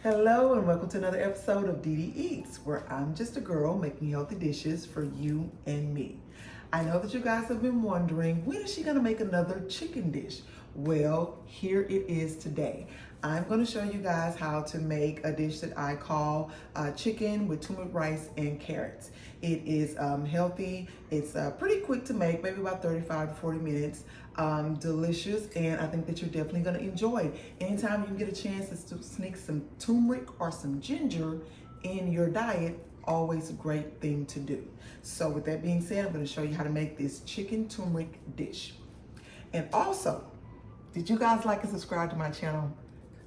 Hello and welcome to another episode of Dee Dee Eats, where I'm just a girl making healthy dishes for you and me. I know that you guys have been wondering, when is she gonna make another chicken dish? Well, here it is today. I'm gonna show you guys how to make a dish that I call chicken with turmeric rice and carrots. It is healthy, it's pretty quick to make, maybe about 35 to 40 minutes. Delicious, and I think that you're definitely going to enjoy it. Anytime you can get a chance to sneak some turmeric or some ginger in your diet, always a great thing to do. So with that being said, I'm going to show you how to make this chicken turmeric dish. And also, did you guys like and subscribe to my channel?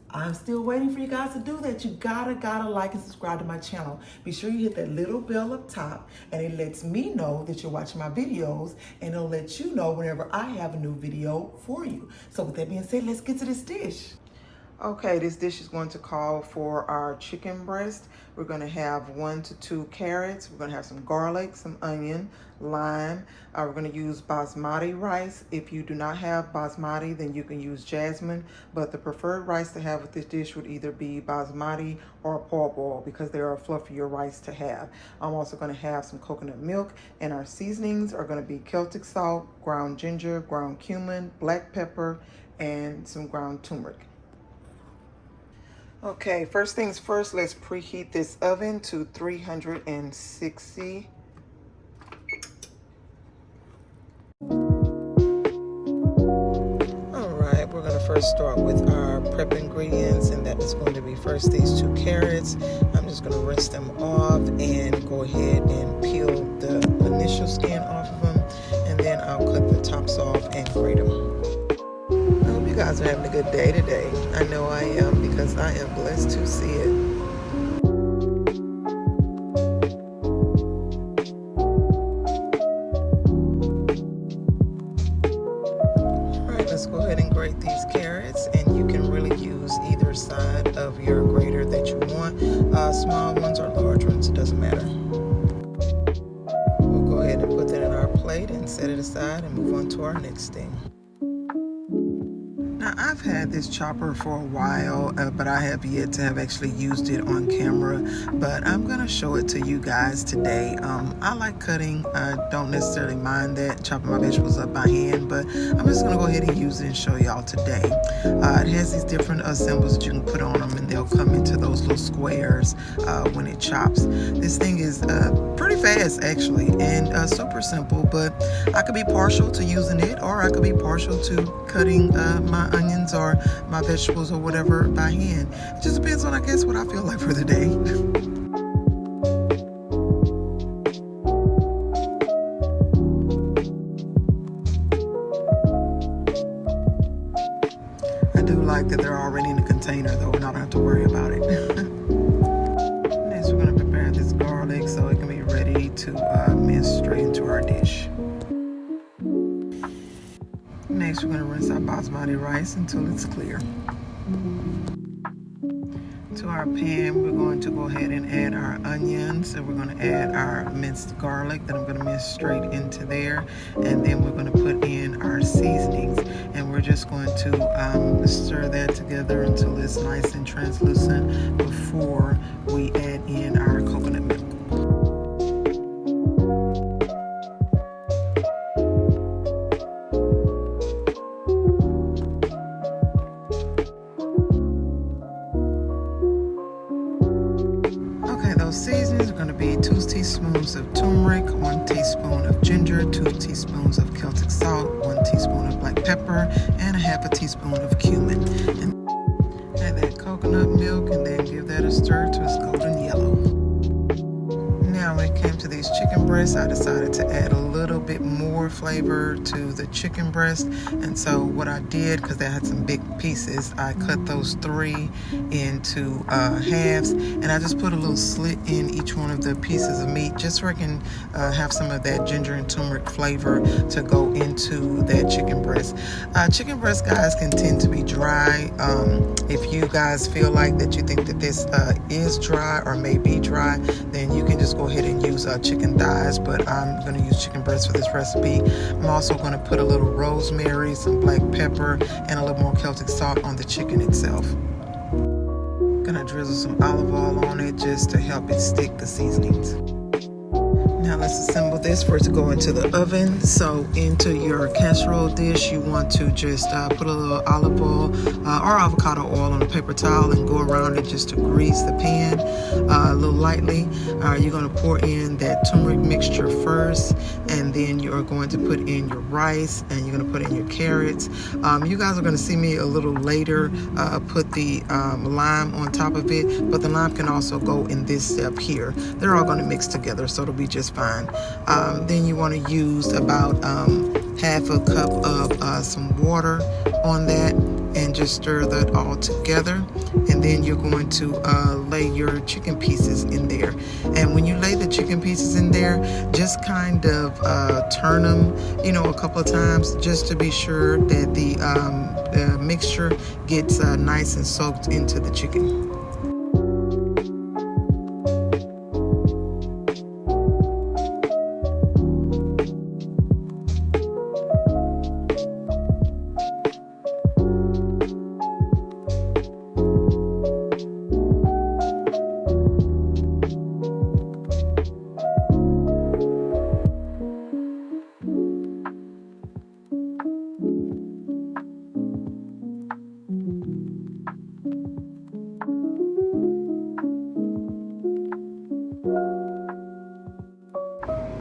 I'm still waiting for you guys to do that. You gotta like and subscribe to my channel. Be sure you hit that little bell up top, and it lets me know that you're watching my videos, and it'll let you know whenever I have a new video for you. So with that being said, let's get to this dish. Okay, this dish is going to call for our chicken breast. We're going to have 1 to 2 carrots. We're going to have some garlic, some onion, lime. We're going to use basmati rice. If you do not have basmati, then you can use jasmine. But the preferred rice to have with this dish would either be basmati or parboiled, because they are a fluffier rice to have. I'm also going to have some coconut milk, and our seasonings are going to be Celtic salt, ground ginger, ground cumin, black pepper, and some ground turmeric. Okay, first things first, let's preheat this oven to 360. Alright, we're going to first start with our prep ingredients, and that is going to be first these 2 carrots. I'm just going to rinse them off and go ahead and peel the initial skin off of them, and then I'll cut the tops off and grate them. I hope you guys are having a good day today. I know I am, because I am blessed to see it. Alright, let's go ahead and grate these carrots, and you can really use either side of your grater that you want. Small ones or large ones, it doesn't matter. We'll go ahead and put that in our plate and set it aside and move on to our next thing. Now, I've had this chopper for a while, but I have yet to have actually used it on camera, but I'm going to show it to you guys today. I like cutting. I don't necessarily mind that, chopping my vegetables up by hand, but I'm just going to go ahead and use it and show y'all today. It has these different symbols that you can put on them, and they'll come into those little squares when it chops. This thing is pretty fast, actually, and super simple, but I could be partial to using it, or I could be partial to cutting my onions or my vegetables or whatever by hand. It just depends on, I guess, what I feel like for the day. I do like that they're already in a container, though, and I don't have to worry about it. Next, we're going to prepare this garlic so it can be ready to mince straight into our dish. Next, we're going to rinse our basmati rice until it's clear. To our pan, we're going to go ahead and add our onions, and we're going to add our minced garlic that I'm going to mince straight into there, and then we're going to put in our seasonings, and we're just going to stir that together until it's nice and translucent before we add in our coconut milk. Those seasonings are going to be 2 teaspoons of turmeric, 1 teaspoon of ginger, 2 teaspoons of Celtic salt, 1 teaspoon of black pepper, and a half a teaspoon of cumin. And add that coconut milk, and then give that a stir to its golden yellow. Now, when it came to these chicken breasts, I decided to add a little bit more flavor to the chicken breast, and so what I did, because they had some big pieces, I cut those 3 into halves, and I just put a little slit in each one of the pieces of meat, just so I can have some of that ginger and turmeric flavor to go into that chicken breast. Chicken breast, guys, can tend to be dry. If you guys feel like that you think that this is dry or may be dry, then you can just go ahead and use chicken thighs, but I'm going to use chicken breast for this recipe. I'm also going to put a little rosemary, some black pepper, and a little more Celtic salt on the chicken itself. Gonna drizzle some olive oil on it just to help it stick the seasonings. Now let's assemble this for it to go into the oven. So into your casserole dish, you want to just put a little olive oil or avocado oil on a paper towel and go around it just to grease the pan a little lightly. You're going to pour in that turmeric mixture first, and then you're going to put in your rice, and you're going to put in your carrots. You guys are going to see me a little later put the lime on top of it, but the lime can also go in this step here. They're all going to mix together, so it'll be just fine. Then you want to use about half a cup of some water on that, and just stir that all together. And then you're going to lay your chicken pieces in there. And when you lay the chicken pieces in there, just kind of turn them, a couple of times, just to be sure that the mixture gets nice and soaked into the chicken.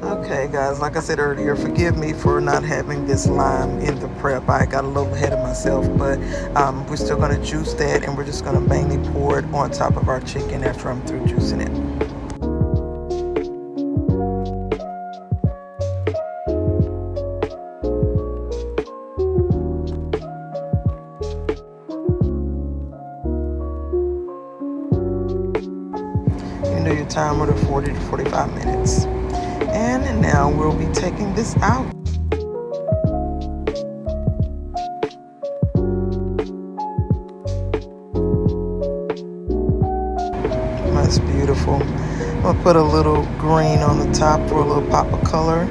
Okay guys, like I said earlier, forgive me for not having this lime in the prep. I got a little ahead of myself, but we're still going to juice that, and we're just going to mainly pour it on top of our chicken after I'm through juicing it. You know your timer to 40 to 45 minutes. And now we'll be taking this out. That's beautiful. I'm gonna put a little green on the top for a little pop of color,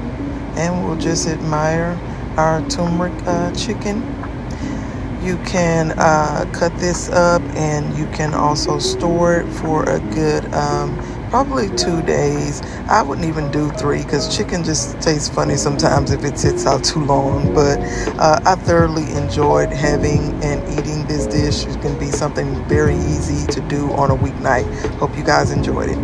and we'll just admire our turmeric chicken. You can cut this up, and you can also store it for a good probably 2 days. I wouldn't even do 3, because chicken just tastes funny sometimes if it sits out too long. But I thoroughly enjoyed having and eating this dish. It can be something very easy to do on a weeknight. Hope you guys enjoyed it.